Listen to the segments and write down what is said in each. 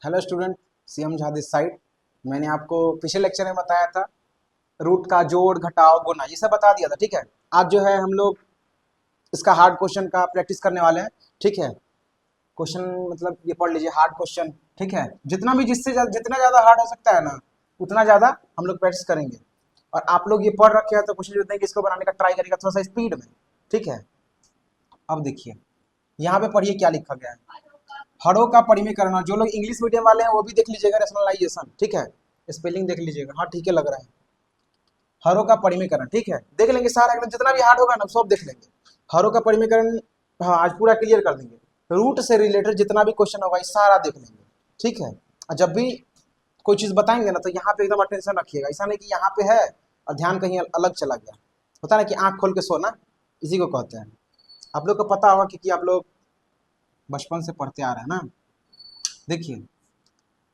Hello student, CM Jha this side. मैंने आपको पिछले लेक्चर में बताया था रूट का जोड़ घटाव गुना ये सब बता दिया था। ठीक है, आज जो है हम लोग इसका हार्ड क्वेश्चन का प्रैक्टिस करने वाले हैं। ठीक है, क्वेश्चन मतलब ये पढ़ लीजिए, हार्ड क्वेश्चन। ठीक है, जितना भी जितना ज़्यादा हार्ड हो सकता है ना उतना ज़्यादा हम लोग प्रैक्टिस करेंगे। और आप लोग ये पढ़ रखे हैं तो कोशिश करते हैं कि इसको बनाने का ट्राई करेगा थोड़ा सा स्पीड में। ठीक है, अब देखिए यहाँ पे पढ़िए क्या लिखा गया है। हरों का परिमीकरण। और जो लोग इंग्लिश मीडियम वाले हैं वो भी देख लीजिएगा रेशनलाइजेशन। ठीक है, स्पेलिंग देख लीजिएगा। हाँ ठीक है, लग रहा है। हरों का परिमीकरण, ठीक है, देख लेंगे सारा एकदम जितना भी हार्ड होगा ना सब देख लेंगे। हरों का परिमीकरण, हाँ आज पूरा क्लियर कर देंगे। रूट से रिलेटेड जितना भी क्वेश्चन होगा ये सारा देख लेंगे। ठीक है, और जब भी कोई चीज़ बताएंगे ना तो यहाँ पे एकदम अटेंशन रखिएगा। ऐसा नहीं कि यहाँ पे है और ध्यान कहीं अलग चला गया। होता है ना कि आँख खोल के सोना, इसी को कहते हैं। आप लोग को पता होगा क्योंकि आप लोग बचपन से पढ़ते आ रहे हैं ना। देखिए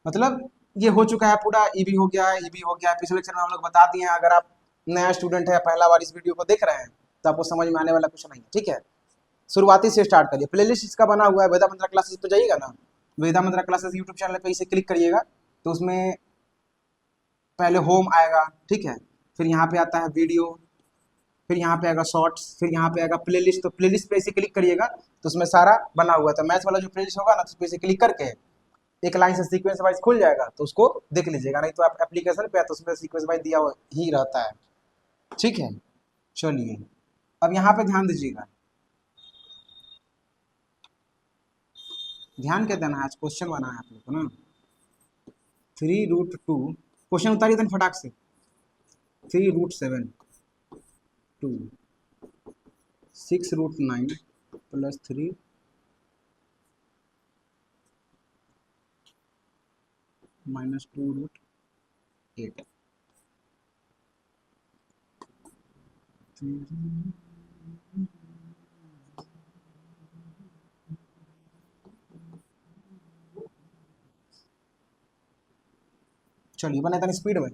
मतलब ये हो चुका है पूरा, ईबी हो गया है, ईबी हो गया है। पिछले लेक्चर में हम लोग बता दिए हैं। अगर आप नया स्टूडेंट है, पहला बार इस वीडियो को देख रहे हैं तो आपको समझ में आने वाला कुछ नहीं है। ठीक है, शुरुआती से स्टार्ट करिए। प्लेलिस्ट इसका बना हुआ है, वेदा मंत्रा क्लासेस पे जाइएगा ना, वेदा मंत्रा क्लासेस यूट्यूब चैनल पे इसे क्लिक करिएगा तो उसमें पहले होम आएगा। ठीक है, फिर यहाँ पे आता है वीडियो, फिर यहाँ पे आएगा शॉर्ट्स, फिर यहाँ पे आएगा प्लेलिस्ट। तो प्लेलिस्ट पे इसे क्लिक करिएगा तो उसमें सारा बना हुआ है। तो मैथ्स वाला जो प्लेलिस्ट होगा ना तो उस पे इसे क्लिक करके एक लाइन से सीक्वेंस वाइज खुल जाएगा तो उसको देख लीजिएगा। नहीं तो आप एप्लीकेशन पे है तो उसमें सीक्वेंस वाइज दिया ही रहता है। ठीक है, चलिए अब यहाँ पे ध्यान दीजिएगा। ध्यान क्या देना है, आज क्वेश्चन बना है आप लोग को ना। 3√2 क्वेश्चन उतारिए देन फटाक से। 3√7 2 6√9 प्लस 3 माइनस 2√8। चलिए बने था स्पीड में।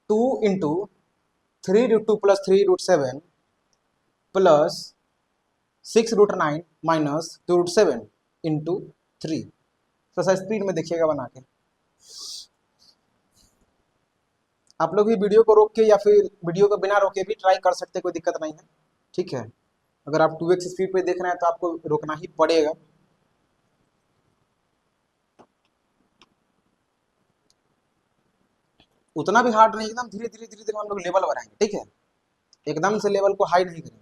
2 into 3√2 plus 3√7 plus 6√9 minus 2√7 into 3। तो सर स्पीड में देखिएगा बना के। आप लोग भी वीडियो को रोक के या फिर वीडियो को बिना रोके भी ट्राई कर सकते, कोई दिक्कत नहीं है। ठीक है, अगर आप 2x स्पीड पे देख रहे हैं तो आपको रोकना ही पड़ेगा। उतना भी हार्ड नहीं, एकदम धीरे धीरे धीरे धीरे हम लोग लेवल बढ़ाएंगे। ठीक है, एकदम से लेवल को हाई नहीं करेंगे।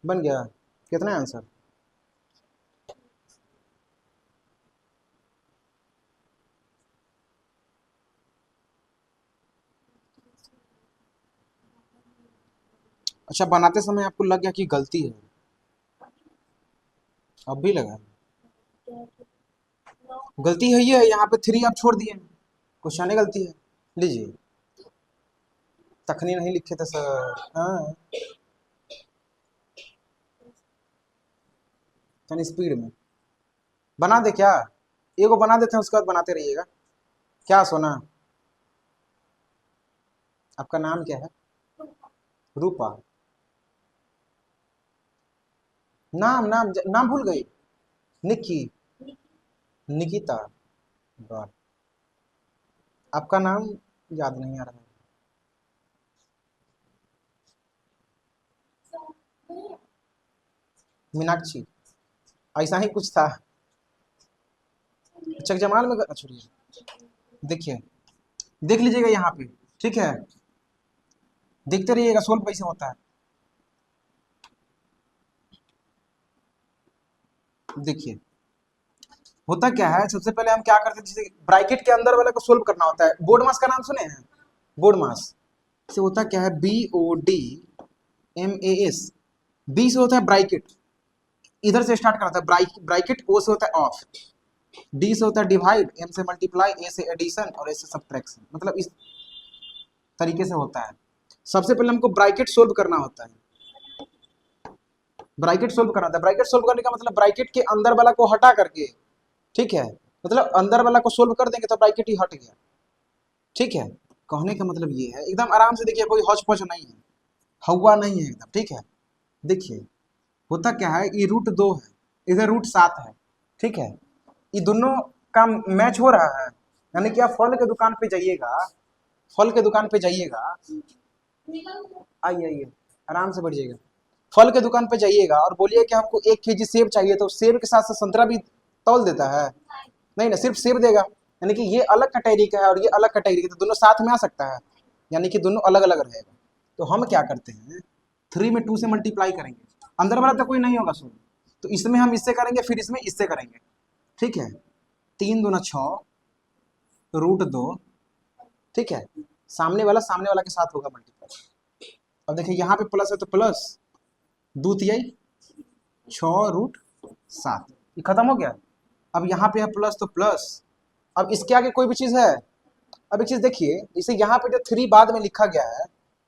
बन गया कितना है आंसर? अच्छा, बनाते समय आपको लग गया कि गलती है, अब भी लगा? गलती है ये, यहाँ पे 3 आप छोड़ दिए, क्वेश्चन है गलती है। लीजिए, तखनी नहीं लिखे थे सर। हाँ तनी स्पीड में बना दे क्या, एगो बना देते हैं उसके बाद बनाते रहिएगा। क्या सोना, आपका नाम क्या है? रूपा। नाम नाम नाम भूल गई? निक्की, निकिता। गॉड, आपका नाम याद नहीं आ रहा है। मीनाक्षी, ऐसा ही कुछ था। चक जमाल में छोड़िए, देखिए देख लीजिएगा यहाँ पे। ठीक है, देखते रहिएगा सोल्व कैसे होता है। देखिए होता क्या है, सबसे पहले हम क्या करते हैं, जैसे ब्रैकेट के अंदर वाले को सोल्व करना होता है। बोर्ड मास का नाम सुने हैं? बोर्ड मास से होता क्या है, BODMAS। बी से होता है ब्रैकेट, इधर से स्टार्ट करता है ब्रैकेट। ओ से होता है ऑफ, डी से होता है डिवाइड, एम से मल्टीप्लाई, ए से एडिशन और ए से सब्ट्रैक्शन। मतलब इस तरीके से होता है। सबसे पहले हमको ब्रैकेट सोल्व करना होता है। ब्रैकेट सोल्व करना होता है। ब्रैकेट सोल्व करने का मतलब ब्रैकेट के अंदर वाला को हटा करके, ठीक है, मतलब अंदर वाला को सोल्व कर देंगे तो ब्रैकेट ही हट गया। ठीक है, कहने का मतलब ये है, एकदम आराम से देखिए, कोई हौच पौच नहीं है, हवा नहीं है एकदम, ठीक है। देखिए होता क्या है, ये रूट 2 है, इधर रूट 7 है, ठीक है, ये दोनों का मैच हो रहा है। यानी कि आप फल के दुकान पे जाइएगा, फल के दुकान पे जाइएगा, आइए आइए आराम से बैठिएगा, फल के दुकान पे जाइएगा और बोलिए कि हमको 1 केजी सेब चाहिए, तो सेब के साथ साथ संतरा भी तौल देता है? नहीं ना, सिर्फ सेब देगा। यानी कि ये अलग कैटेगरी का है और ये अलग कैटेगरी का, तो दोनों साथ में आ सकता है, यानी कि दोनों अलग अलग रहेगा। तो हम क्या करते हैं, 3 में 2 से मल्टीप्लाई करेंगे, अंदर वाला तो कोई नहीं होगा शून्य, तो इसमें हम इससे करेंगे, फिर इसमें इससे करेंगे, ठीक है। 3 दूना 6 √2, ठीक है, सामने वाला के साथ होगा मल्टीप्लाई। अब देखिए यहाँ पे प्लस है तो प्लस, 2 तिहाई 6√7, ये खत्म हो गया। अब यहाँ पे है प्लस तो प्लस, अब इसके आगे कोई भी चीज है। अब एक चीज देखिए, इसे यहाँ पे जो 3 बाद में लिखा गया है,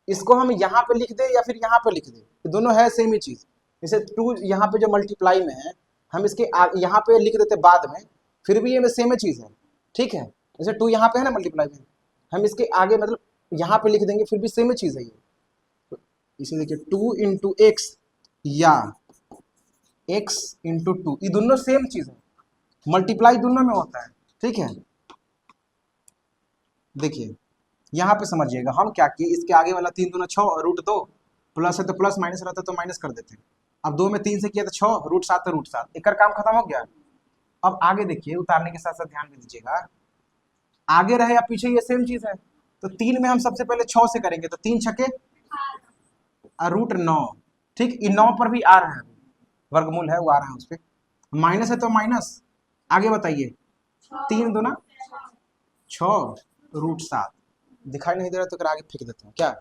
इसको हम यहाँ पे लिख दे या फिर यहाँ पे लिख दे, ये दोनों है सेम ही चीज। जैसे 2 यहाँ पे जो मल्टीप्लाई में है, हम इसके यहाँ पे लिख देते बाद में, फिर भी ये सेम ही चीज है, ठीक है। जैसे 2 यहाँ पे है ना मल्टीप्लाई में, हम इसके आगे मतलब यहाँ पे लिख देंगे, फिर भी सेम ही चीज है ये। तो इसे देखिए 2 इंटू एक्स या x इंटू 2, ये दोनों सेम चीज है, मल्टीप्लाई दोनों में होता है, ठीक है। देखिए यहाँ पे समझिएगा, हम क्या किए, इसके आगे वाला 3 दूना 6 और √2, प्लस है तो प्लस, माइनस रहता तो माइनस कर देते हैं। अब 2 में 3 से किया तो 6, √7 तो √7, एक काम खत्म हो गया। अब आगे देखिए, उतारने के साथ साथ ध्यान भी दीजिएगा, आगे रहे या पीछे ये सेम चीज है। तो 3 में हम सबसे पहले 6 से करेंगे, तो 3 छके √9, ठीक, ये 9 पर भी आ रहा है, वर्गमूल है वो आ रहा है उस पर, माइनस है तो माइनस, आगे बताइए, 3 दूना 6 √7, दिखाई नहीं दे रहा तो आगे फेंक देता हूँ क्या,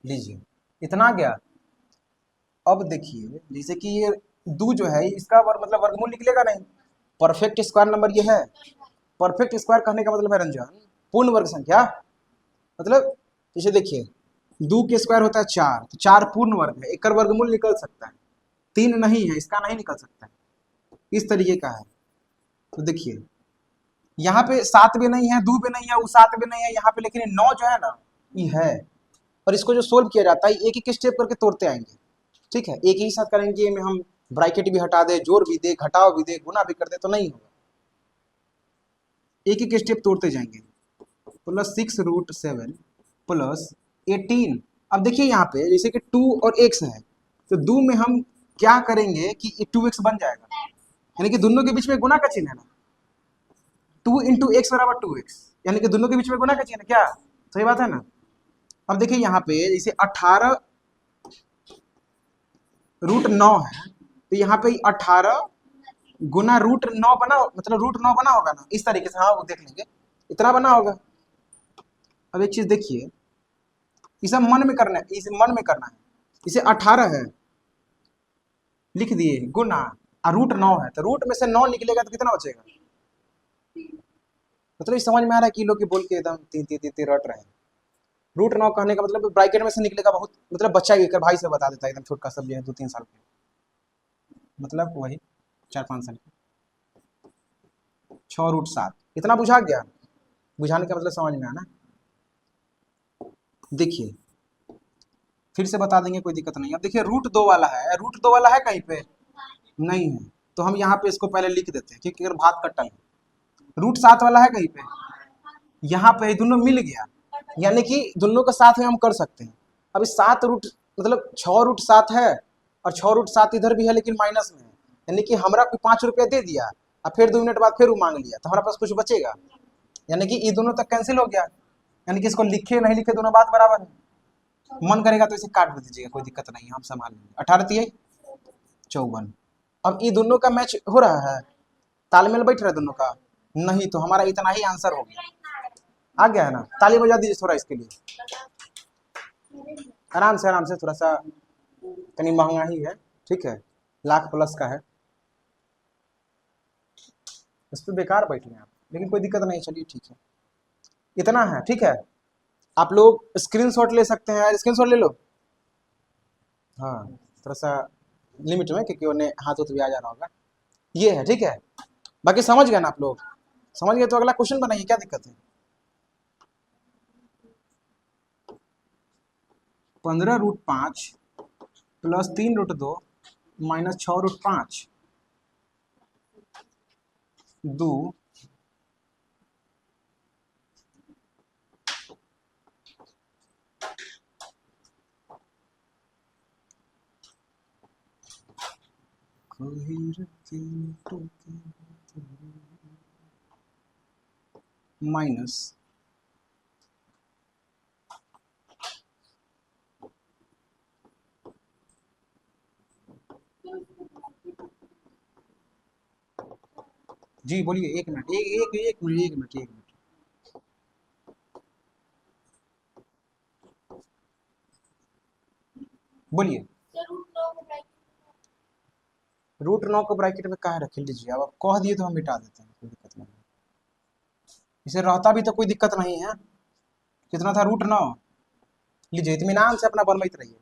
लीजिए इतना गया। अब देखिए जैसे कि ये 2 जो है इसका मतलब वर्गमूल निकलेगा नहीं, परफेक्ट स्क्वायर नंबर ये है। परफेक्ट स्क्वायर कहने का मतलब है रंजन, पूर्ण वर्ग संख्या, मतलब जैसे देखिए 2 के स्क्वायर होता है 4, तो 4 पूर्ण वर्ग है, एक वर्गमूल निकल सकता है, 3 नहीं है, इसका नहीं निकल सकता है, इस तरीके का है। तो देखिए यहाँ पे 7 भी नहीं है, 2 भी नहीं है, वो 7 भी नहीं है यहाँ पे, लेकिन 9 जो है ना ये है। और इसको जो सोल्व किया जाता है, एक एक स्टेप करके तोड़ते आएंगे, ठीक है, एक ही साथ करेंगे में हम ब्रैकेट भी हटा दे, जोड़ भी दे, घटाव भी दे, गुना भी कर दे तो नहीं होगा, एक एक स्टेप तोड़ते जाएंगे। +6√7 प्लस 18। अब देखिए यहाँ पे जैसे कि 2 और x है, तो 2 में हम क्या करेंगे कि 2x बन जाएगा, यानी कि दोनों के बीच में गुना का चिन्ह है ना, 2 इंटू एक्स बराबर 2x, यानी कि दोनों के बीच में गुना का चिन्ह है क्या, सही बात है ना। अब देखिए यहाँ पे जैसे 18 √9 है, तो यहाँ पे 18 गुना √9 बना, मतलब √9 बना होगा ना, इस तरीके से, हाँ वो देख लेंगे, इतना बना होगा। अब एक चीज देखिए, इसे मन में करना है, इसे मन में करना है, इसे 18 है लिख दिए गुना, और √9 है, तो रूट में से 9 निकलेगा तो कितना बचेगा, मतलब समझ में आ रहा है कि लोग की बोल के एकदम तीन तीन तीन तीन रट रहे हैं। √9 कहने का मतलब ब्रैकेट में से निकलेगा, बहुत मतलब बच्चा एक भाई से बता देता है, एकदम छोटा सब जो है 2-3 साल के, मतलब वही 4-5 साल के, 6√7, इतना बुझा गया, बुझाने का मतलब समझ में आना। देखिए फिर से बता देंगे, कोई दिक्कत नहीं। अब देखिए √2 वाला है, √2 वाला है कहीं पे नहीं है, तो हम यहाँ पे इसको पहले लिख देते हैं, क्योंकि अगर भाग कटल है। √7 वाला है कहीं पे, यहाँ पे दोनों मिल गया, यानी कि दोनों का साथ में हम कर सकते हैं। अभी 7 रूट मतलब 6√7 है, और 6√7 इधर भी है लेकिन माइनस में है, यानी कि हमारा कोई 5 रुपया दे दिया और फिर 2 मिनट बाद फिर वो मांग लिया, तो हमारे पास कुछ बचेगा, यानी कि ये दोनों तक कैंसिल हो गया, यानी कि इसको लिखे नहीं लिखे दोनों बात बराबर है। मन करेगा तो इसे काट भी दीजिएगा, कोई दिक्कत नहीं है, हम संभाल लेंगे। 18 54। अब ये दोनों का मैच हो रहा है, तालमेल बैठ रहा है दोनों का, नहीं तो हमारा इतना ही आंसर हो गया, आ गया है ना। ताली बजा दीजिए थोड़ा इसके लिए, आराम से, थोड़ा सा कहीं महंगा ही है, ठीक है, लाख प्लस का है, इस पर बेकार बैठे हैं आप, लेकिन कोई दिक्कत नहीं, चलिए ठीक है, इतना है, ठीक है। आप लोग स्क्रीनशॉट ले सकते हैं, स्क्रीनशॉट ले लो, हाँ थोड़ा सा लिमिट में, क्योंकि उन्हें हाथ भी आ जा रहा होगा, ये है, ठीक है। बाकी समझ गए ना आप लोग, समझ गए? तो अगला क्वेश्चन बनाइए, क्या दिक्कत है। 15√5 प्लस 3√2 माइनस 6√5 2 माइनस जी बोलिए, एक मिनट, एक मिनट। बोलिए। √9 को ब्रैकेट में कहा रख लीजिए, अब आप कह दिए तो हम मिटा देते हैं, कोई दिक्कत नहीं। इसे रहता भी तो कोई दिक्कत नहीं है। कितना था √9? लीजिए, इत्मीनान से अपना बनवाते रहिए,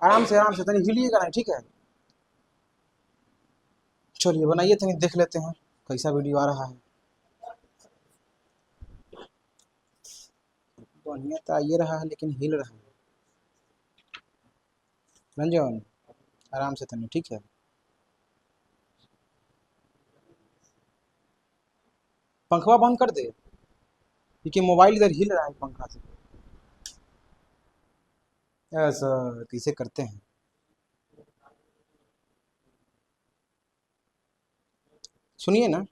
आराम से तनी हिलिएगा नहीं, ठीक है। चलिए बनाइए, तनी देख लेते हैं कैसा वीडियो आ रहा है। बढ़िया तो आइए रहा है, लेकिन हिल रहा है। रंजन, आराम से तनी, ठीक है। पंखवा बंद कर दे, क्योंकि मोबाइल इधर हिल रहा है पंखा से। ऐसा कैसे करते हैं? सुनिए ना,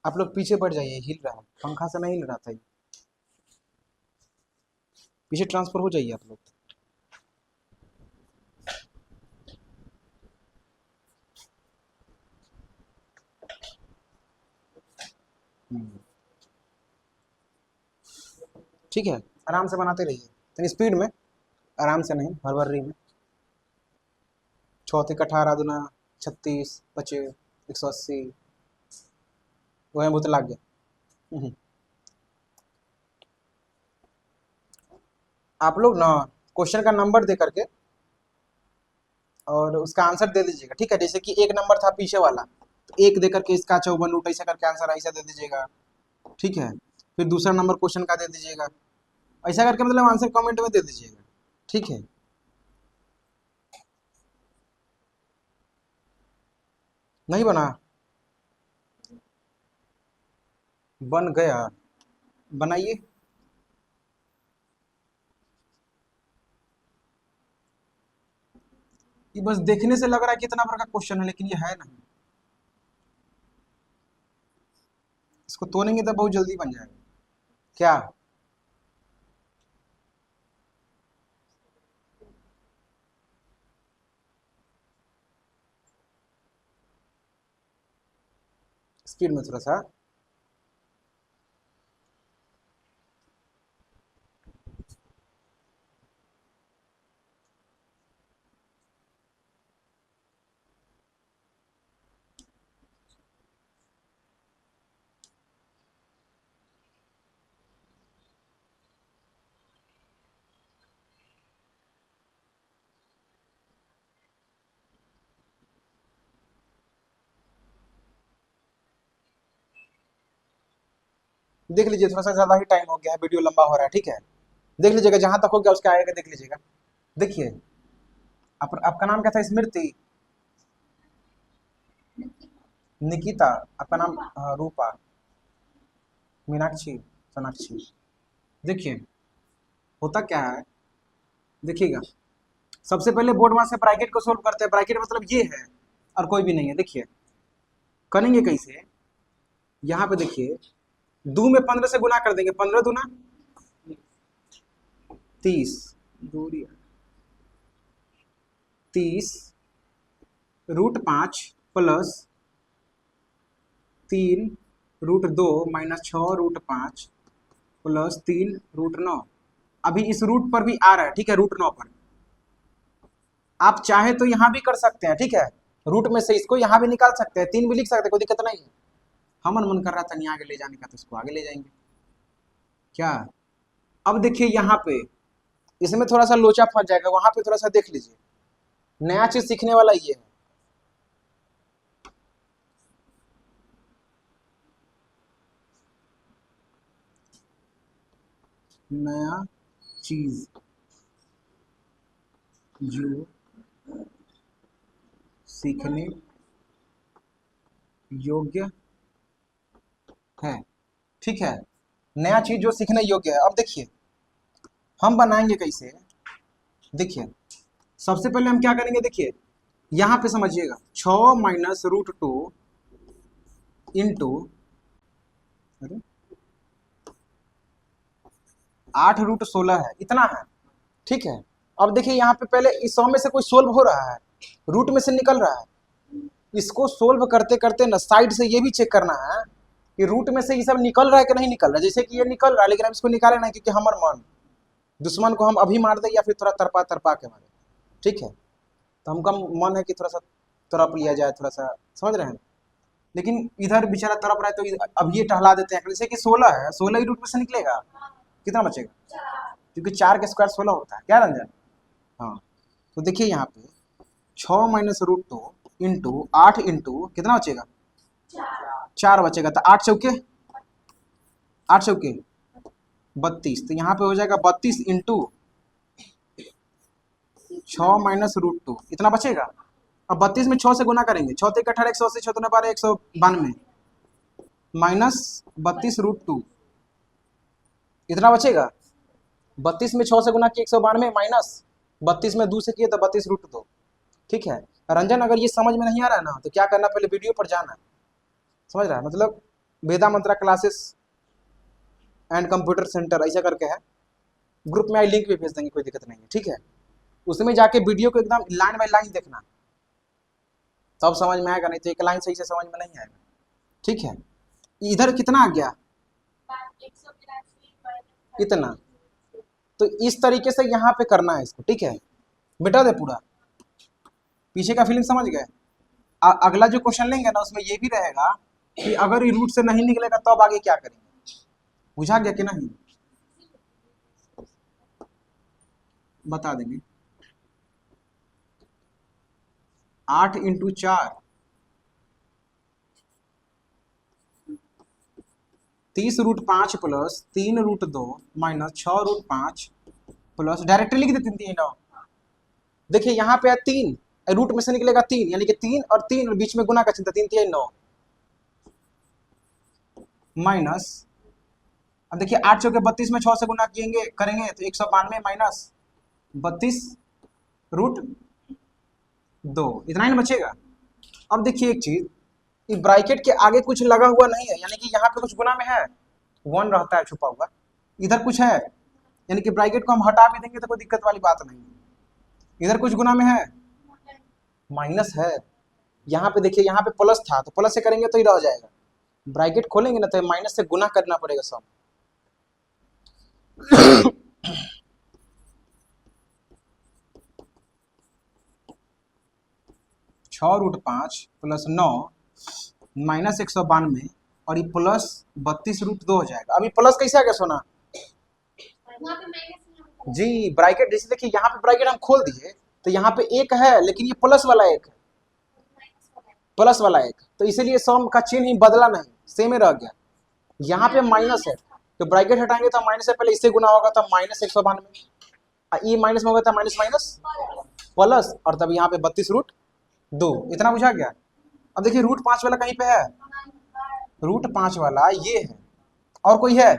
आप लोग पीछे बढ़ जाइए, हिल रहा है पंखा से, नहीं हिल रहा था ये। पीछे ट्रांसफर हो जाइए आप लोग। ठीक है, आराम से बनाते रहिए, तनी स्पीड में, आराम से नहीं हड़बड़ी में। 6×18 × 36 25 180 वह बहुत लग गया। आप लोग ना क्वेश्चन का नंबर दे करके और उसका आंसर दे दीजिएगा, ठीक है। जैसे कि एक नंबर था पीछे वाला, तो एक दे करके इसका 54 ऐसा करके आंसर ऐसा दे दीजिएगा, ठीक है। फिर दूसरा नंबर क्वेश्चन का दे दीजिएगा, ऐसा करके मतलब आंसर कमेंट में दे दीजिएगा, ठीक है। नहीं बना? बन गया, बनाइए। ये बस देखने से लग रहा है कितना बड़ा क्वेश्चन है, लेकिन ये है नहीं। इसको तोड़ेंगे तो बहुत जल्दी बन जाएगा। क्या? स्पीड में थोड़ा सा। देख लीजिए, थोड़ा सा ज्यादा ही टाइम हो गया है, वीडियो लंबा हो रहा है, ठीक है। देख लीजिएगा, जहां तक हो गया उसके आगे देख लीजिएगा। देखिए, आपका नाम क्या था? स्मृति, निकिता, आपका नाम रूपा, मीनाक्षी, सोनाक्षी। देखिए, होता क्या है, देखिएगा। सबसे पहले बोर्ड वहां से ब्रैकेट को सोल्व करते हैं। ब्रैकेट मतलब ये है और कोई भी नहीं है। देखिए करेंगे कैसे, यहाँ पे देखिए, 2 में 15 से गुना कर देंगे, 15×2 = 30, दूरी 30√5 प्लस 3√2 माइनस 6√5 प्लस 3√9। अभी इस रूट पर भी आ रहा है, ठीक है, √9 पर। आप चाहे तो यहां भी कर सकते हैं, ठीक है। रूट में से इसको यहां भी निकाल सकते हैं, 3 भी लिख सकते हैं, कोई दिक्कत नहीं है। हमन मन कर रहा था नहीं आगे ले जाने का, तो इसको आगे ले जाएंगे। क्या? अब देखिए यहाँ पे, इसमें थोड़ा सा लोचा फंस जाएगा, वहां पे थोड़ा सा देख लीजिए। नया चीज सीखने वाला ये है। नया चीज जो सीखने योग्य है। ठीक है, नया चीज जो सीखने योग्य है। अब देखिए हम बनाएंगे कैसे, देखिए सबसे पहले हम क्या करेंगे, देखिए यहां पे समझिएगा 6 माइनस रूट 2 इंटू 8 रूट 16 है, इतना है। ठीक है, अब देखिए यहाँ पे पहले इस 100 में से कोई सोल्व हो रहा है, रूट में से निकल रहा है। इसको सोल्व करते करते ना साइड से ये भी चेक करना है कि रूट में से ये सब निकल रहा है कि नहीं निकल रहा है। जैसे कि ये निकल रहा है लेकिन हम इसको निकाले नहीं, क्योंकि हमार मन दुश्मन को हम अभी मार दे या फिर थोड़ा तरपा तरपा के मारे। ठीक है, तो हमका मन है कि थोड़ा सा तरप लिया जाए, थोड़ा सा, समझ रहे हैं। लेकिन इधर बेचारा तरप रहा है तो अब ये टहला देते हैं। जैसे कि 16 है, 16 ही रूट में से निकलेगा, कितना बचेगा, क्योंकि 4 के स्क्वायर 16 होता है, क्या रंजन। हाँ, तो देखिए यहाँ पे 6 माइनस रूट 2 इंटू 8 इंटू कितना बचेगा, 4 बचेगा। तो 8 चौके 32, तो यहाँ पे हो जाएगा 32 इंटू 6 माइनस रूट 2, इतना बचेगा। अब 32 में 6 से गुना करेंगे, 6 3 18 180, 6 2 12 192 माइनस 32 रूट 2, इतना बचेगा। 32 में 6 से गुना किए 192 माइनस 32 में 2 से किए तो 32 रूट 2। ठीक है रंजन, अगर ये समझ में नहीं आ रहा है ना तो क्या करना, पहले वीडियो पर जाना, समझ रहा है, मतलब वेदा मंत्रा क्लासेस एंड कंप्यूटर सेंटर ऐसा करके है, ग्रुप में आई लिंक भी भेज देंगे, कोई दिक्कत नहीं है। ठीक है, उसमें जाके वीडियो को एकदम लाइन बाय लाइन देखना, तब समझ में आएगा, नहीं तो एक लाइन सही से समझ में नहीं आएगा। ठीक है, इधर कितना आ गया, इतना। तो इस तरीके से यहाँ पे करना है इसको। ठीक है, मिटा दे पूरा, पीछे का फीलिंग समझ गए। अगला जो क्वेश्चन लेंगे ना उसमें ये भी रहेगा कि अगर ये रूट से नहीं निकलेगा तो अब आगे क्या करेंगे, बुझा गया कि नहीं, बता देंगे। 8 into 4 30 root 5 plus 3 root 2 minus 6 root 5 plus, directly लिख देते 3 9। देखिए यहाँ पे है 3, रूट में से निकलेगा 3, यानी कि 3 और 3 बीच में गुना का चिन्ह, 3 3 9 माइनस, अब देखिए 8 चौके 32 में 6 से गुना किएंगे करेंगे तो 192 माइनस 32 रूट 2, इतना ही ना बचेगा। अब देखिए एक चीज, इस ब्रैकेट के आगे कुछ लगा हुआ नहीं है, यानी कि यहाँ पे कुछ गुना में है, 1 रहता है छुपा हुआ, इधर कुछ है, यानी कि ब्रैकेट को हम हटा भी देंगे तो कोई दिक्कत वाली बात नहीं। इधर कुछ गुना में है, माइनस है। यहाँ पे देखिए यहाँ पे प्लस था तो प्लस से करेंगे तो ही रह जाएगा, ब्रैकेट खोलेंगे ना तो माइनस से गुना करना पड़ेगा सब। 6 रूट 5 प्लस 9 माइनस 192 और ये प्लस 32 रूट 2 हो जाएगा। अभी प्लस कैसे आ गया सोना जी, ब्रैकेट जैसे देखिए यहाँ पे ब्रैकेट हम खोल दिए तो यहाँ पे एक है लेकिन ये प्लस वाला एक है, प्लस वाला एक, तो इसीलिए सम का चिन्ह ही बदला नहीं, सेम ही रह गया। यहाँ पे माइनस है तो ब्रैकेट हटाएंगे तो माइनस है, पहले इससे गुना होगा तो माइनस 192, ये माइनस में होगा था माइनस माइनस प्लस, और तब यहाँ पे 32 रूट 2, इतना बुझा गया। अब देखिए रूट 5 वाला कहीं पे है, रूट 5 वाला ये है, और कोई है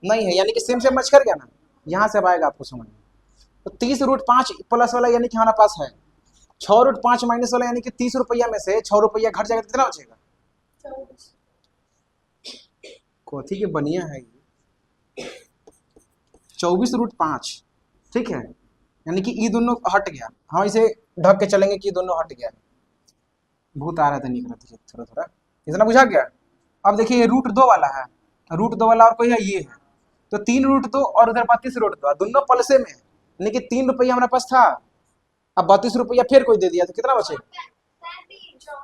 नहीं है, यानी कि सेम सेम मैच कर गया ना, यहाँ से अब आएगा आपको समझ में। तो 30 रूट 5 प्लस वाला यानी कि हमारे पास है, 6 रूट 5 माइनस वाला यानी कि 30 रुपया में से 6 रुपया घट जाएगा तो कितना बचेगा, कथी के बनिया है 24 रूट 5। ठीक है, यानी कि ये दोनों हट गया, हाँ इसे ढक के चलेंगे कि ये दोनों हट गया, भूत आ रहा था निकल रहा था थोड़ा थोड़ा, इतना बुझा गया। अब देखिए ये रूट 2 वाला है, रूट 2 वाला और कोई है ये है, तो 3 रूट 2 और उधर 32 रूट 2, दोनों प्लसे में, यानी कि 3 रुपया हमारे पास था, अब 32 रुपया फिर कोई दे दिया तो कितना बचेगा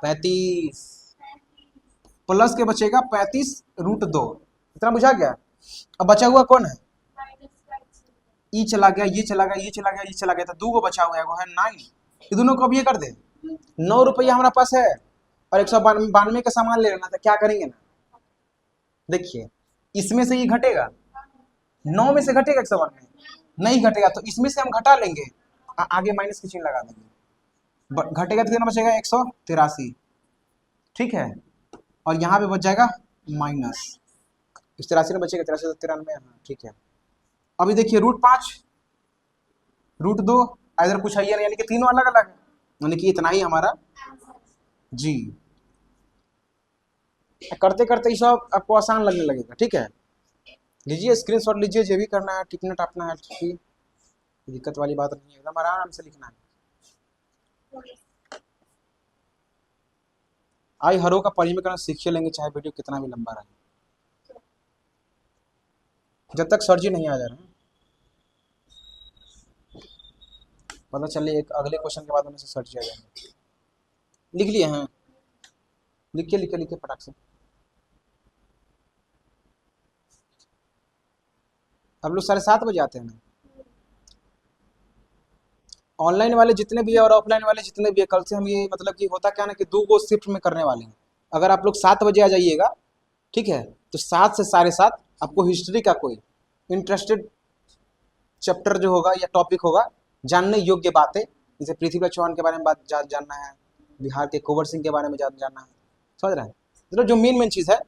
35, प्लस के बचेगा 35 रूट 2, इतना बुझा गया। अब बचा हुआ कौन है, ई चला गया, ये चला गया, ये चला गया, ये चला गया, तो 2 को बचा हुआ है, वो है 9, ये दोनों को अब ये कर दे, 9 रुपया हमारे पास है और 192 का सामान ले लेना, तो क्या करेंगे ना, देखिए इसमें से ये घटेगा 9 में से घटेगा 101 में? नहीं घटेगा, तो इसमें से हम घटा लेंगे, आगे माइनस की चिन्ह लगा देंगे, घटेगा तो कितना बचेगा 183, ठीक है, और यहाँ पे बच जाएगा माइनस, इस 83 में बचेगा 83 93, हाँ ठीक है। अभी देखिए √5 √2 इधर कुछ है यानी कि तीनों अलग अलग है, यानी कि इतना ही हमारा जी। करते करते ये सब आपको आसान लगने लगेगा, ठीक है। लीजिए स्क्रीनशॉट लीजिए, जो भी करना है टिकना टापना है, ठीक, दिक्कत वाली बात नहीं है, एकदम आराम से लिखना है। आई हरो का परिमीकरण सीख लेंगे, चाहे वीडियो कितना भी लंबा रहे, जब तक सर जी नहीं आ जा रहे हैं। पता चलिए एक अगले क्वेश्चन के बाद उनसे सर जी आ जाएंगे। लिख लिए हैं, लिखिए लिखिए लिखिए फटाक से। अब लोग 7:30 बजे आते हैं ना, ऑनलाइन वाले जितने भी है और ऑफलाइन वाले जितने भी है, कल से हम ये मतलब कि होता क्या ना कि 2 शिफ्ट में करने वाले हैं। अगर आप लोग 7 बजे आ जाइएगा, ठीक है, तो 7 से 7:30 आपको हिस्ट्री का कोई इंटरेस्टेड चैप्टर जो होगा या टॉपिक होगा, जानने योग्य बातें, जैसे पृथ्वी चौहान के बारे में बात जानना है, बिहार के कुंवर सिंह के बारे में जानना है, समझ रहे हैं, मतलब जो मेन चीज़ है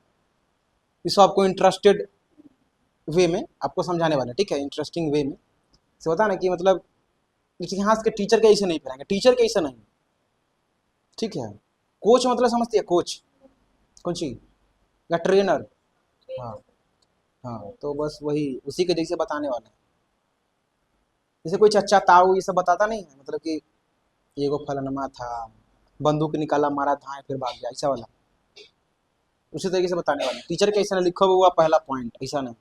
इसको आपको इंटरेस्टेड वे में आपको समझाने वाले, ठीक है, इंटरेस्टिंग वे में से होता है ना कि मतलब इतिहास के टीचर के ऐसे नहीं पढ़ाएंगे, टीचर के ऐसे नहीं, ठीक है। कोच मतलब समझती है, कोच कौन सी, या ट्रेनर, हाँ हाँ, तो बस वही उसी के जैसे बताने वाले हैं। जैसे कोई चच्चा ताऊ ये सब बताता नहीं है, मतलब कि ये को फलानमा था, बंदूक निकाला मारा धाए फिर भाग गया, ऐसा वाला उसी तरीके से बताने वाले। टीचर के ऐसा लिखो हुआ पहला पॉइंट, ऐसा नहीं।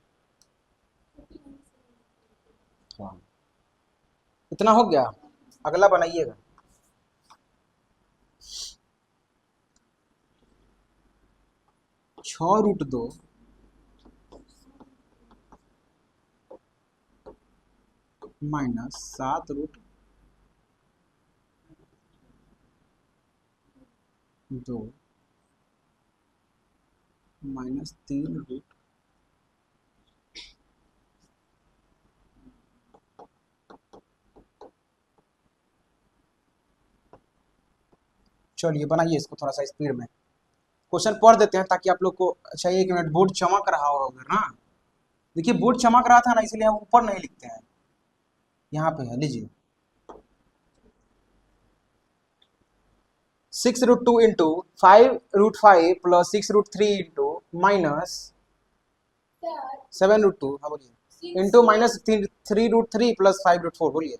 हाँ इतना हो गया, अगला बनाइएगा। (6√2) माइनस 7√2 माइनस 3√, चलिए बनाइए इसको थोड़ा सा स्पीड में, क्वेश्चन पढ़ देते हैं ताकि आप लोग को अच्छा। 1 मिनट, बोर्ड चमक रहा होगा ना, देखिए बोर्ड चमक रहा था ना, इसलिए हम ऊपर नहीं लिखते हैं, यहाँ पे है, लीजिए 6√2 इंटू 5√5 प्लस 6√3 इंटू माइनस 7√2, हाँ बोलिए, इंटू माइनस 3√3 प्लस 5√4, बोलिए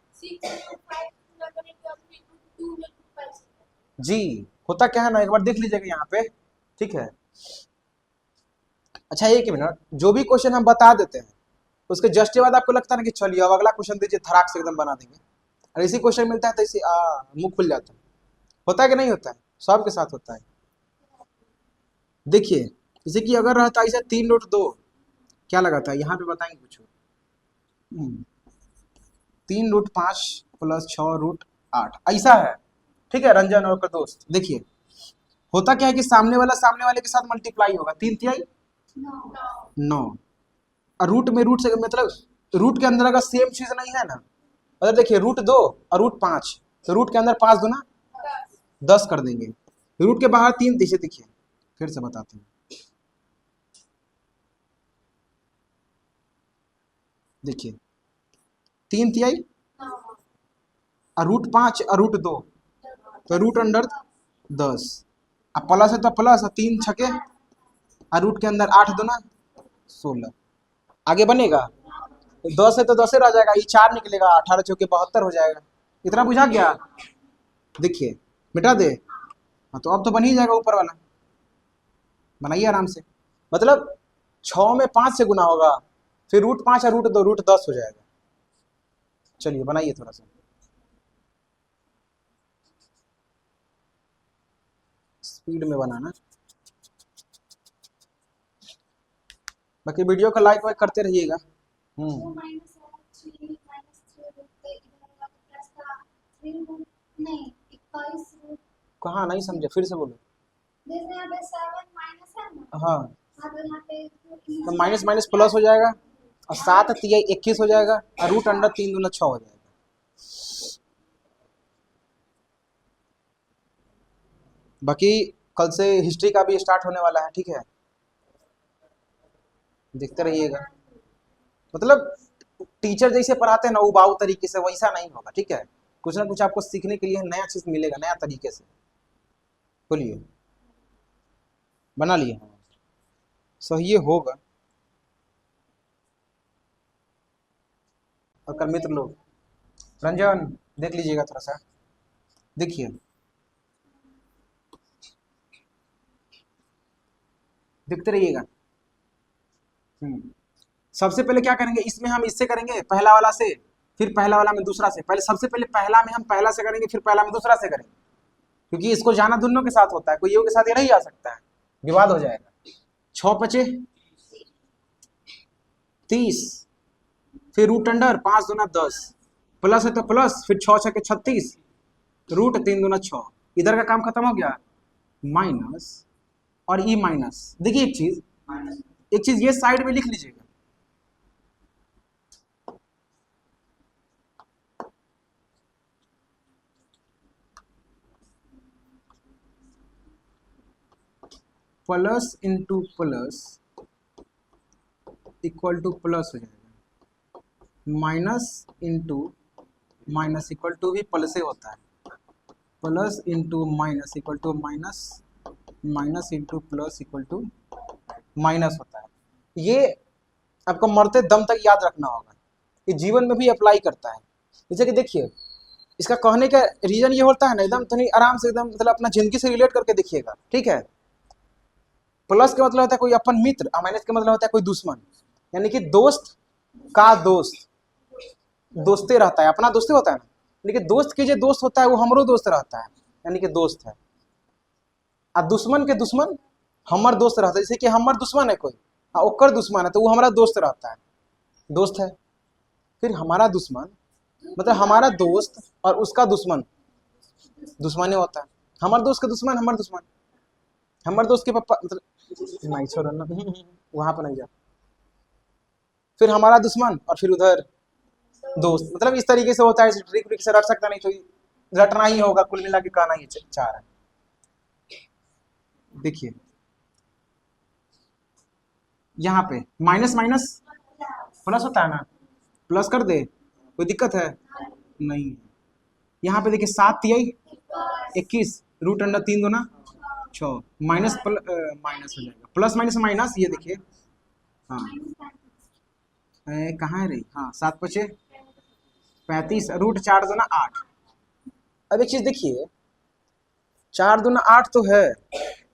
जी। होता क्या है ना, एक बार देख लीजिएगा यहाँ पे, ठीक है। अच्छा 1 मिनट, जो भी क्वेश्चन हम बता देते हैं उसके जस्ट के बाद आपको लगता है ना कि चलिए अब अगला क्वेश्चन दीजिए, धड़ाक से एकदम बना देंगे, और इसी क्वेश्चन मिलता है तो इसी मुंह खुल जाता है। होता है कि नहीं होता है, सबके साथ होता है। देखिए जैसे कि अगर रहता ऐसा 3√2 क्या लगाता है यहाँ पे बताएंगे कुछ, 3√5 प्लस 6√8 ऐसा है, ठीक है रंजन और का दोस्त। देखिए होता क्या है कि सामने वाले के साथ मल्टीप्लाई होगा, 3×3 9, और रूट से मतलब रूट के अंदर अगर सेम चीज नहीं है ना, मतलब देखिए √2 और √5, तो रूट के अंदर 5 दूना 10 कर देंगे, रूट के बाहर 3, जैसे देखिए फिर से बताते हैं, देखिए 3×3 और √5 और √2, तो रूट अंडर 10, अब प्लस है तो प्लस, 3×6 और रूट के अंदर 8 दूना 16, आगे बनेगा 10 है तो 10 रह जाएगा, ये 4 निकलेगा, 18 चौके 72 हो जाएगा। इतना बुझा गया, देखिए मिटा दे, हाँ तो अब तो बन ही जाएगा ऊपर वाला, बनाइए आराम से, मतलब 6 में 5 से गुना होगा, फिर √5 और √2 √10 हो जाएगा। चलिए बनाइए थोड़ा सा स्पीड में बनाना, बाकी वीडियो का लाइक वाइक करते रहिएगा। कहाँ नहीं समझे, फिर से बोलो। हाँ तो माइनस माइनस प्लस हो जाएगा, और 7 तिया 21 हो जाएगा और रूट अंडर 3 दूना 6 हो जाएगा। बाकी कल से हिस्ट्री का भी स्टार्ट होने वाला है, ठीक है, देखते रहिएगा। मतलब टीचर जैसे पढ़ाते हैं ना उबाऊ तरीके से, वैसा नहीं होगा, ठीक है, कुछ ना कुछ आपको सीखने के लिए नया चीज मिलेगा, नया तरीके से। बोलिए, बना लिए? सही ये होगा। और कल मित्र लोग, रंजन देख लीजिएगा थोड़ा सा, देखिए देखते रहिएगा। सबसे पहले क्या करेंगे, इसमें हम इससे करेंगे पहला वाला से, फिर पहला वाला में दूसरा से। पहले सबसे पहले पहला में हम पहला से करेंगे, फिर पहला में दूसरा से करेंगे, क्योंकि इसको जाना दोनों के साथ होता है, कोई के साथ ये नहीं आ सकता है, विवाद हो जाएगा। 6 पचे 30, फिर रूट अंडर 5 दूना 10, प्लस है तो प्लस, फिर 6 6 36, रूट 3 दूना 6, इधर का काम खत्म हो गया, माइनस और ई माइनस। देखिए एक चीज ये साइड में लिख लीजिएगा, plus into plus equal to plus हो जाएगा, minus into minus equal to भी प्लस से होता है, plus into minus equal to minus, minus into plus equal to minus होता है। ये आपको मरते दम तक याद रखना होगा, ये जीवन में भी अप्लाई करता है। जैसे कि देखिए, इसका कहने का रीजन ये होता है ना, एकदम थोड़ी आराम से, एकदम मतलब अपना जिंदगी से रिलेट करके देखिएगा, ठीक है। प्लस का मतलब होता है कोई अपन मित्र, और माइनस का मतलब होता है कोई दुश्मन, यानी कि दोस्त का दोस्त दोस्ते रहता है, अपना दोस्ते होता है ना, लेकिन दोस्त के जो दोस्त होता है वो हमरो दोस्त रहता है, यानी कि दोस्त है। और दुश्मन के दुश्मन हमर दोस्त रहता है, जैसे कि हमर दुश्मन है कोई, ओकर दुश्मन है तो वो हमारा दोस्त रहता है, दोस्त है। फिर हमारा दुश्मन मतलब हमारा दोस्त और उसका दुश्मन दुश्मन होता है, हमारे दोस्त का दुश्मन हमारे दुश्मन, हमारे दोस्त के पापा मतलब नहीं छोड़ो ना वहां पर नहीं जा। फिर हमारा दुश्मन और फिर उधर दोस्त, मतलब इस तरीके से होता है, ट्रिक ट्रिक से रट सकता नहीं, तो रटना ही होगा, कुल मिला के कहना ही चाह रहा है। देखिए यहाँ पे माइनस माइनस प्लस होता है ना, प्लस कर दे, कोई दिक्कत है नहीं। यहाँ पे देखिए 7 तिया 21, रूट अंडर 3 दूना 6, माइनस माइनस हो जाएगा, प्लस माइनस माइनस, ये देखिए हाँ कहाँ है रही, हाँ 7 पचे 35, रूट 4 दूना 8। अब एक चीज देखिए, 4 दूना 8 तो है,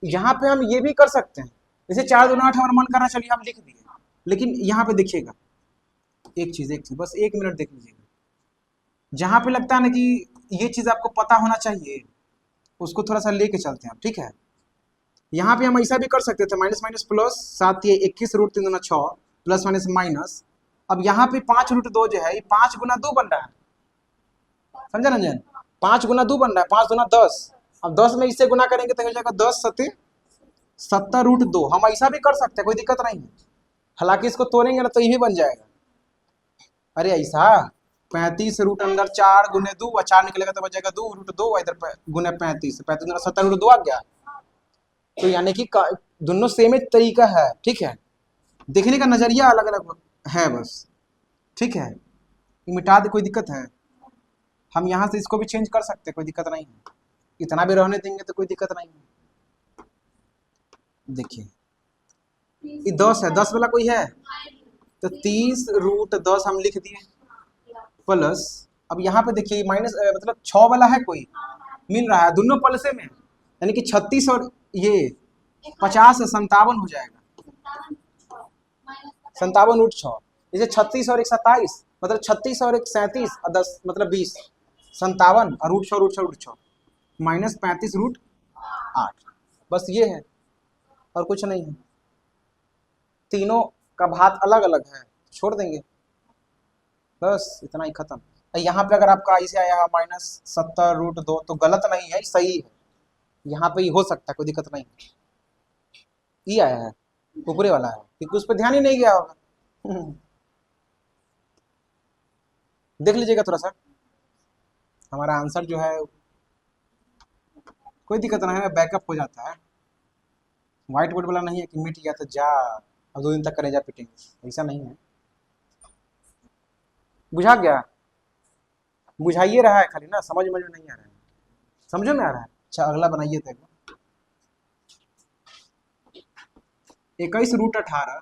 यहाँ पे हम ये भी कर सकते हैं, जैसे 4 दूना 8 हमारा मन करना, चलिए हम लिख दिए, लेकिन यहाँ पे देखिएगा एक चीज बस 1 मिनट देख लीजिएगा, जहां पे लगता है ना कि ये चीज आपको पता होना चाहिए, उसको थोड़ा सा लेके चलते हैं, ठीक है। यहाँ पे हम ऐसा भी कर सकते थे, माइनस माइनस प्लस, 7 तिया 21, रूट 3 दूना 6, प्लस माइनस माइनस। अब यहाँ पे 5 रूट 2 जो है, ये 5 गुना 2 बन रहा है, समझे रंजन, 5 गुना 2 बन रहा है, 5 दूना 10। अब 10 में इससे गुना करेंगे तो हो जाएगा 10 सत्ते 70 रूट 2। हम ऐसा भी कर सकते हैं, कोई दिक्कत नहीं है, हालांकि इसको तोड़ेंगे ना तो ये भी बन जाएगा। अरे ऐसा 35 रूट अंदर 4 गुने 2, 4 निकलेगा तो बचेगा 2 रूट 2, इधर गुने 35, 35 70 रूट 2 आ गया। तो यानी कि दोनों सेम ही तरीका है, ठीक है, देखने का नजरिया अलग अलग है बस, ठीक है। मिटा दे, कोई दिक्कत है, हम यहाँ से इसको भी चेंज कर सकते हैं, कोई दिक्कत नहीं है, इतना भी रहने देंगे तो कोई दिक्कत नहीं है। देखिए ये 10 है, 10 वाला कोई है तो 30 रूट 10 हम लिख दिए, प्लस अब यहाँ पे देखिए माइनस मतलब 6 वाला है कोई, मिल रहा है दोनों प्लसे में, यानी कि 36 और ये 50 57 हो जाएगा, 57 रूट 6, जैसे 36 और 1 27, मतलब 36 और 1 37 और 10 मतलब 20, 57 और root 6 root 6 root 6, minus 35 root 8, बस ये है और कुछ नहीं है, तीनों का भात अलग अलग है, छोड़ देंगे, बस इतना ही खत्म। यहाँ पे अगर आपका ऐसे आया -70 रूट 2 तो गलत नहीं है, सही है, यहाँ पे ही हो सकता है, कोई दिक्कत नहीं, ये आया है ऊपरे वाला है, क्योंकि उस पर ध्यान ही नहीं गया होगा देख लीजिएगा थोड़ा सा, हमारा आंसर जो है कोई दिक्कत ना है, बैकअप हो जाता है। व्हाइट बोर्ड वाला नहीं है कि मिट गया तो जा अब 2 दिन तक करेजा पिटेंगे, ऐसा नहीं है। बुझा गया? बुझाइए रहा है खाली ना, समझ में नहीं आ रहा है, समझो में आ रहा है। अच्छा अगला बनाइए तो 21√18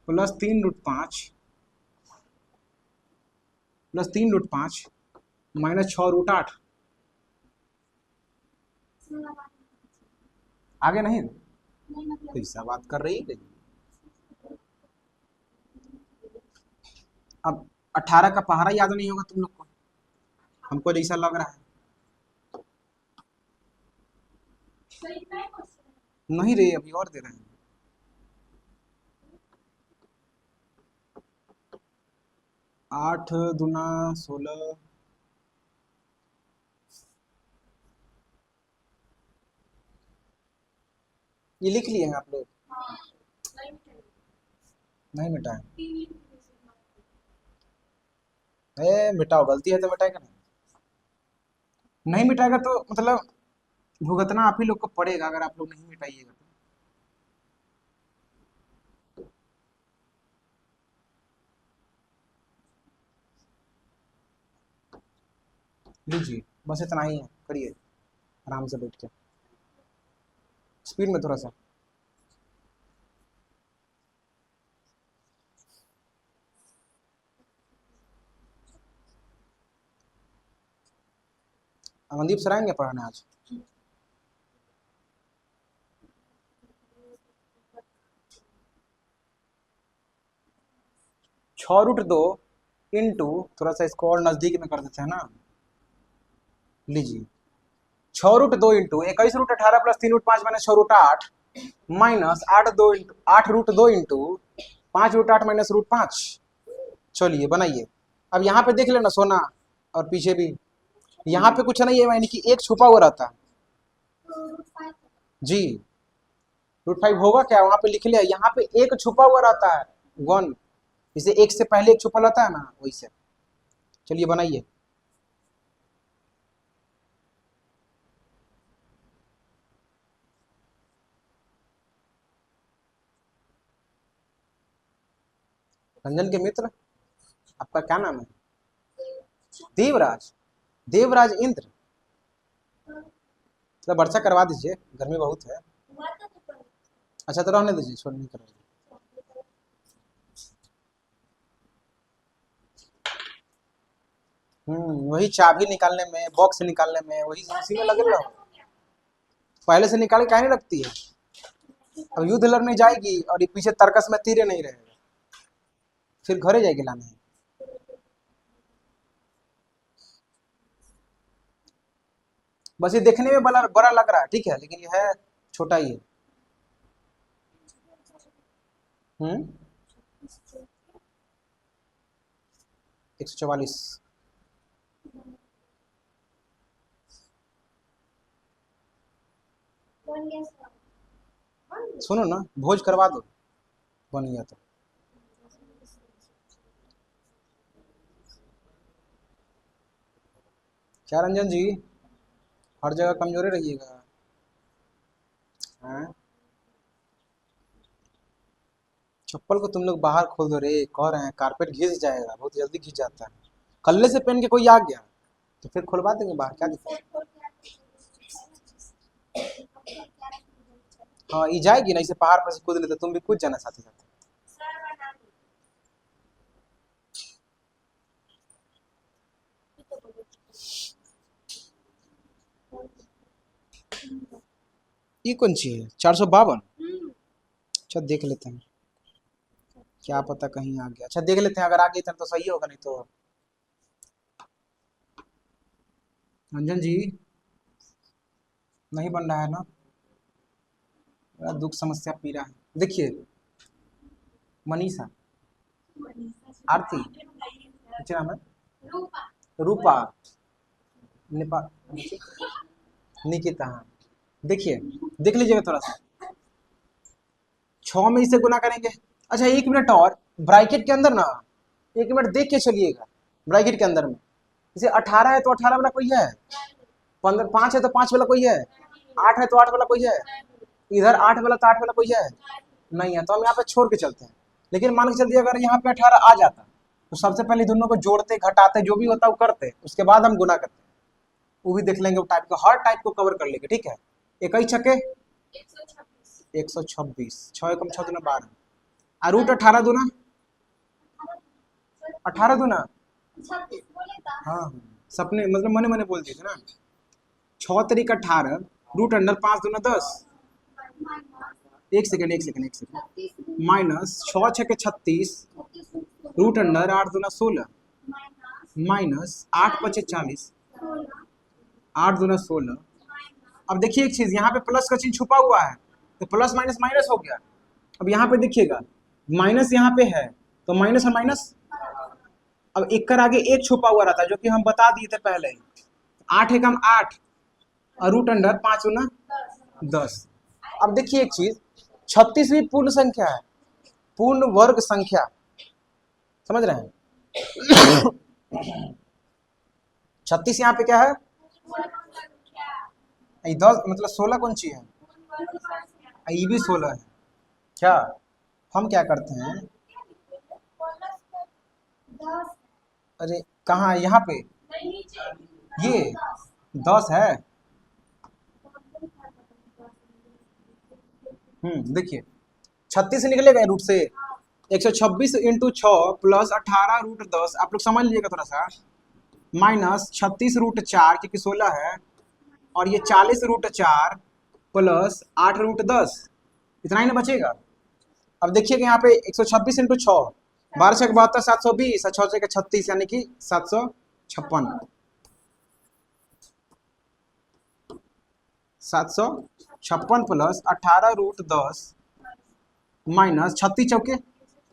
प्लस 3√5 प्लस 3√5 माइनस 6√8। आगे नहीं कैसा बात कर रही है। अब 18 का पहाड़ा याद नहीं होगा तुम लोग को, हमको जैसा लग रहा है। नहीं रे, अभी और दे रहे हैं। आठ दूना 16, ये लिख लिए हैं आप लोग? नहीं मिटाए? मिटाओ, गलती है तो मिटाएगा नहीं मिटाएगा तो मतलब भुगतना आप ही लोग को पड़ेगा अगर आप लोग नहीं मिटाइएगा तो। लीजिए बस इतना ही है, करिए आराम से बैठ के, स्पीड में थोड़ा सा। अमनदीप सर आएंगे पढ़ाने आज? छः रूट दो इंटू, थोड़ा सा इसको और नजदीक में कर देते हैं ना, लीजिए 6√2 into 21√18 plus 3√5 minus 6√8 minus 8√2 into 5√8 minus √5। चलिए बनाइए। अब यहाँ पे देख लेना सोना, और पीछे भी यहाँ पे कुछ नहीं है, यानी कि एक छुपा हुआ रहता है जी। √5 होगा क्या, वहां पे लिख लिया, यहाँ पे एक छुपा हुआ रहता है 1, इसे एक से पहले एक छुपा रहता है ना, वैसे। चलिए बनाइए। रंजन के मित्र, आपका क्या नाम है? देवराज, देवराज इंद्र। तो वर्षा करवा दीजिए, गर्मी बहुत है। अच्छा तो रहने दीजिए, छोड़ नहीं करवा। वही चाबी निकालने में, बॉक्स निकालने में, वही उसी में लगे रहो। पहले से निकाल के काहे नहीं रखती है? अब युद्ध लड़ने जाएगी और ये पीछे तर्कस में तीरे नहीं रहेगा, फिर घरे जाएगी लाने। बस ये देखने में बड़ा बड़ा लग रहा है, ठीक है, लेकिन ये है छोटा ही है। 144। सुनो ना, भोज करवा दो बन गया तो। क्या रंजन जी, हर जगह कमजोरे रहिएगा। हाँ? चप्पल को तुम लोग बाहर खोल दो रे, कह रहे हैं कारपेट घिस जाएगा, बहुत जल्दी घिस जाता है। कल्ले से पहन के कोई आ गया तो फिर खुलवा देंगे बाहर, क्या दिक्कत? हाँ ये जाएगी ना, इसे पहाड़ पर से कूद लेते, तुम भी कूद जाना साथ ही साथ। ये कौन सी है? 452। अच्छा देख लेते हैं, क्या पता कहीं आ गया। अच्छा देख लेते हैं, अगर आ गई तो सही होगा, नहीं तो। रंजन जी नहीं बन रहा है ना, बड़ा दुख समस्या पी रहा है। देखिए मनीषा, आरती, क्या नाम है? रूपा, नेपा, निकिता। हाँ देखिए, देख लीजिएगा थोड़ा सा, 6 में इसे गुना करेंगे। अच्छा 1 मिनट और, ब्रैकेट के अंदर ना 1 मिनट देख के चलिएगा, ब्रैकेट के अंदर में। जैसे 18 है तो 18 वाला कोई है, 15 5 है तो 5 वाला कोई है, 8 है तो 8 वाला कोई है, इधर 8 वाला तो 8 वाला कोई है नहीं है, तो हम यहाँ पे छोड़ के चलते हैं। लेकिन मान के चलते अगर यहाँ पे 18 आ जाता तो सबसे पहले दोनों को जोड़ते घटाते जो भी होता है वो करते, उसके बाद हम गुना करते, वो भी देख लेंगे, वो टाइप का हर टाइप को कवर कर लेंगे। ठीक है, इकाई छक्के 126, 6 एकम 6 दूना 12, और रूट 18 दूना 18 दूना, हाँ सपने मतलब मने मने बोल दिए थे ना। 6 तरीक 18, रूट अंडर 5 दूना 10, एक सेकेंड माइनस 6 छके 36, रूट अंडर 8 दूना 16, माइनस 8 पचे 40, 8 दूना 16। अब देखिए एक चीज, यहाँ पे प्लस का चिन्ह छुपा हुआ है तो प्लस माइनस माइनस हो गया। अब यहाँ पे देखिएगा माइनस यहाँ पे है तो माइनस और माइनस, अब एक कर आगे एक छुपा हुआ रहता है जो कि हम बता दिए थे पहले ही। 8 एकम 8 और रूट अंडर 5 गुना 10। अब देखिए एक चीज, 36 भी पूर्ण संख्या है, पूर्ण वर्ग संख्या, समझ रहे हैं। 36 यहाँ पे क्या है, 10 मतलब 16 कौन सी है, ये भी 16 है। क्या हम क्या करते हैं, अरे कहाँ है यहाँ पे, ये 10 है। देखिए 36 से निकलेगा रूट से, 126 इंटू 6 प्लस 18 रूट 10, आप लोग समझ लीजिएगा थोड़ा सा, माइनस 36 रूट 4 क्योंकि 16 है, और ये 40 रूट 4 प्लस 8 रूट 10, इतना ही ना बचेगा। अब देखिए कि यहाँ पे 126 इंटू 6, 12 छः 72, 720 और 6 छः 36 यानी कि 756, 756 प्लस 18 रूट 10 माइनस 36 चौके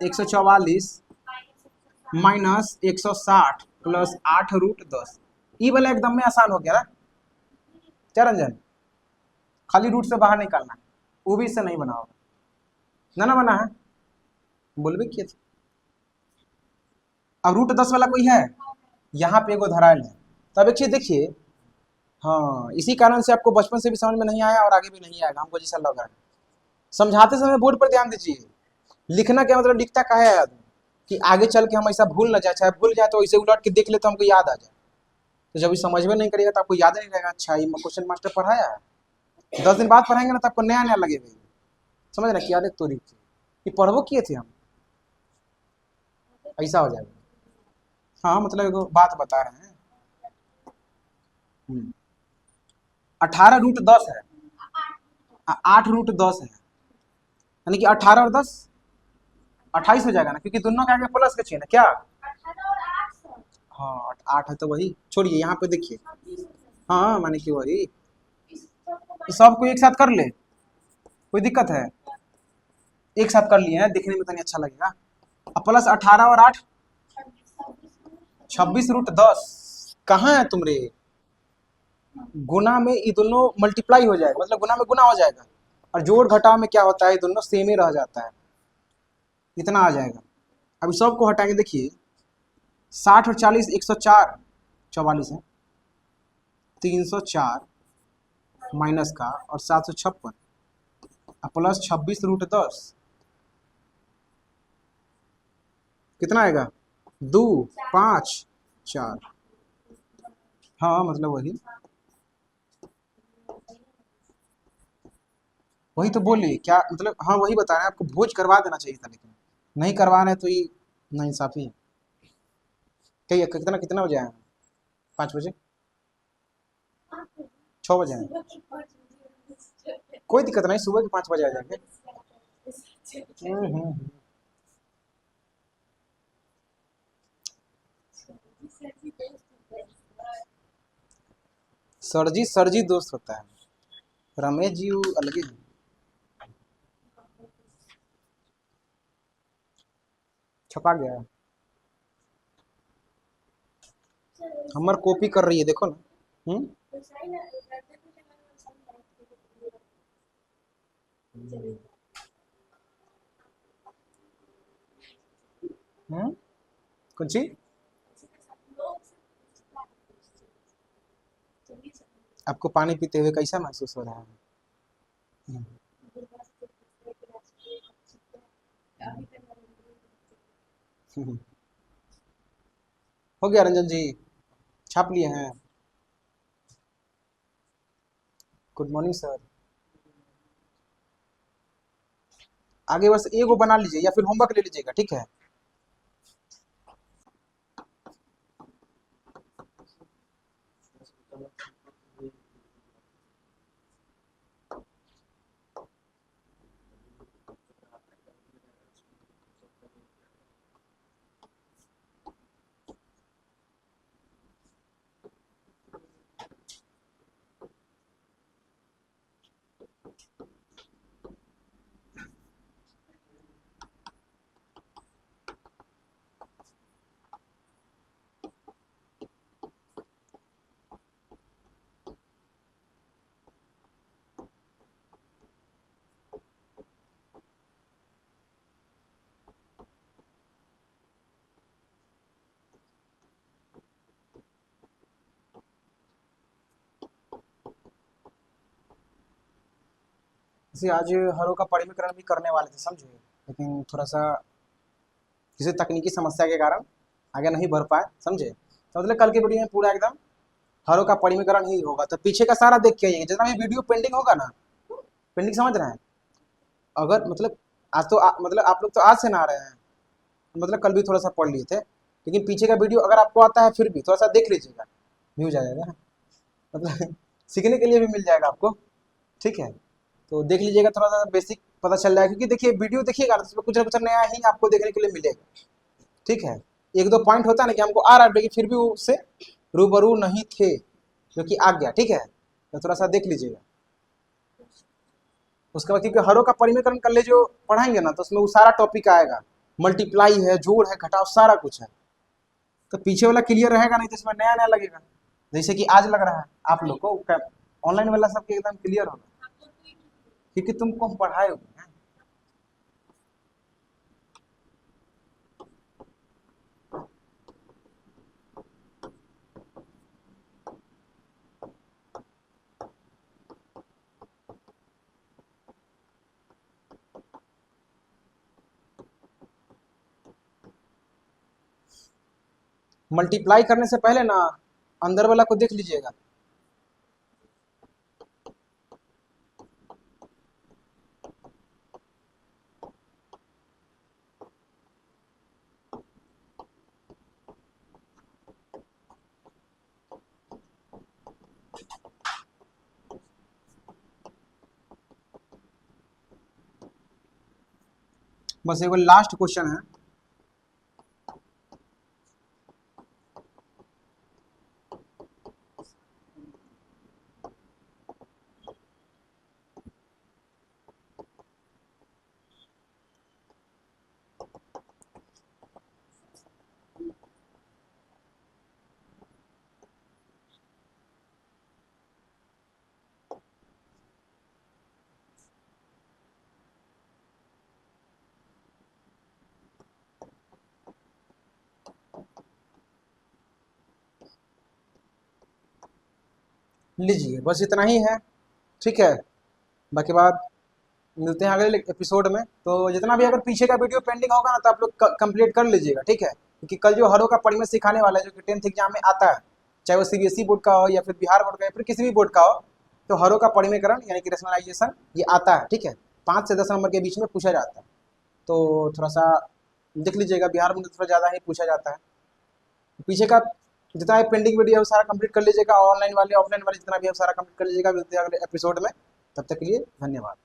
144 माइनस 160 प्लस 8 रूट 10। ये वाला एकदम में आसान हो गया ना क्या रंजन, खाली रूट से बाहर निकालना है, वो भी इससे नहीं बना होगा ना बना है, बोलबे किए थे। अब रूट 10 वाला कोई है, यहाँ पे एगो धरायल है, तब एक चीज देखिए, हाँ इसी कारण से आपको बचपन से भी समझ में नहीं आया और आगे भी नहीं आएगा, हमको जैसा लग रहा है। समझाते समय बोर्ड पर ध्यान दीजिए, लिखना क्या मतलब लिखता का है आदमी कि आगे चल के हम ऐसा भूल ना जाए, चाहे भूल जाए तो ऐसे उलट के देख ले तो हमको याद आ जाए। तो जब समझ में नहीं करेगा तो आपको याद नहीं रहेगा, अच्छा ये क्वेश्चन मास्टर पढ़ाया है, 10 दिन बाद पढ़ाएंगे ना तो आपको नया नया लगेगा, समझ ना कि अरे तोरी ये पढ़बो किए थे हम, ऐसा हो जाएगा। हाँ मतलब एगो बात बता रहे हैं, 18 रूट 10 है, 8 रूट 10 है, यानी कि 18 और 10 28 हो जाएगा ना, क्योंकि दोनों के आगे प्लस का चिन्ह है क्या, हाँ 8 है तो वही छोड़िए, यहाँ पे देखिए, हाँ माने कि वही, सबको एक साथ कर ले, कोई दिक्कत है, एक साथ कर लिए हैं, दिखने में तो नहीं अच्छा लगेगा। अब प्लस 18 और 8 26 रूट 10, कहाँ है तुम रे, गुना में ये दोनों मल्टीप्लाई हो जाएगा, मतलब गुना में गुना हो जाएगा, और जोड़ घटाव में क्या होता है, दोनों सेम ही रह जाता है, इतना आ जाएगा। अभी सबको हटाएंगे, देखिए 60 और 40 104, 44 है, 304 माइनस का और 756 प्लस 26 रूट 10, कितना आएगा 2 5 4, हाँ मतलब वही वही तो बोलिए क्या मतलब, हाँ वही बता रहे हैं, आपको भोज करवा देना चाहिए था, लेकिन नहीं करवा रहे तो ये नाइंसाफी है। कहिए कितना कितना बजे आए हैं, 5 बजे 6 बजे आए, कोई दिक्कत नहीं, सुबह के 5 बजे आ जाएंगे। सरजी सरजी दोस्त होता है, रमेश जी वो अलग ही, छपा गया है, हमार कॉपी कर रही है देखो ना। हम्म हम्म कौन सी, आपको पानी पीते हुए कैसा महसूस हो रहा है? हम्म, हम्म। हो गया रंजन जी, छाप लिए हैं? Good morning sir. आगे बस एगो बना लीजिए या फिर होमवर्क ले लीजिएगा, ठीक है? जैसे आज हरों का परिमीकरण भी करने वाले थे समझे, लेकिन थोड़ा सा किसी तकनीकी समस्या के कारण आगे नहीं बढ़ पाए, समझे? तो मतलब कल के वीडियो में पूरा एकदम हरों का परिमीकरण ही होगा, तो पीछे का सारा देख के आइए, जितना भी वीडियो पेंडिंग होगा ना, पेंडिंग समझ रहे हैं? अगर मतलब आज तो मतलब आप लोग तो आज से ना आ रहे हैं, मतलब कल भी थोड़ा सा पढ़ लिए थे, लेकिन पीछे का वीडियो अगर आपको आता है फिर भी थोड़ा सा देख लीजिएगा, व्यू जाएगा, मतलब सीखने के लिए भी मिल जाएगा आपको, ठीक है? तो देख लीजिएगा, थोड़ा सा बेसिक पता चल जाएगा, क्योंकि देखिए वीडियो देखिएगा तो उसमें कुछ ना कुछ नया ही आपको देखने के लिए मिलेगा, ठीक है? एक दो पॉइंट होता है ना कि हमको आ रहा है लेकिन फिर भी उससे रूबरू नहीं थे, जो कि आ गया, ठीक है? तो थोड़ा सा देख लीजिएगा। उसके बाद क्योंकि हरों का परिमीकरण कर ले जो पढ़ाएंगे ना, तो उसमें वो सारा टॉपिक आएगा, मल्टीप्लाई है, जोड़ है, घटाव, सारा कुछ है। तो पीछे वाला क्लियर रहेगा, नहीं तो इसमें नया नया लगेगा, जैसे कि आज लग रहा है आप लोग को, ऑनलाइन वाला सबके एकदम क्लियर होगा, क्योंकि तुमको हम पढ़ाए हुए हैं। मल्टीप्लाई करने से पहले ना अंदर वाला को देख लीजिएगा। बस एगो लास्ट क्वेश्चन है। लीजिए, बस इतना ही है, ठीक है? बाकी बात मिलते हैं अगले एपिसोड में। तो जितना भी अगर पीछे का वीडियो पेंडिंग होगा ना, तो आप लोग कंप्लीट कर लीजिएगा, ठीक है? क्योंकि कल जो हरों का परिमेय सिखाने वाला है, जो कि 10th एग्जाम में आता है, चाहे वो सीबीएसई बोर्ड का हो या फिर बिहार बोर्ड का या फिर किसी भी बोर्ड का हो, तो हरों का परिमेयकरण यानी कि रेशनलाइजेशन ये आता है, ठीक है? 5 से 10 नंबर के बीच में पूछा जाता है, तो थोड़ा सा देख लीजिएगा, बिहार में तो थोड़ा ज़्यादा ही पूछा जाता है। पीछे का जितना भी पेंडिंग वीडियो है वो सारा कंप्लीट कर लीजिएगा, ऑनलाइन वाले ऑफलाइन वाले जितना भी है वो सारा कंप्लीट कर लीजिएगा। मिलते हैं अगले एपिसोड में, तब तक के लिए धन्यवाद।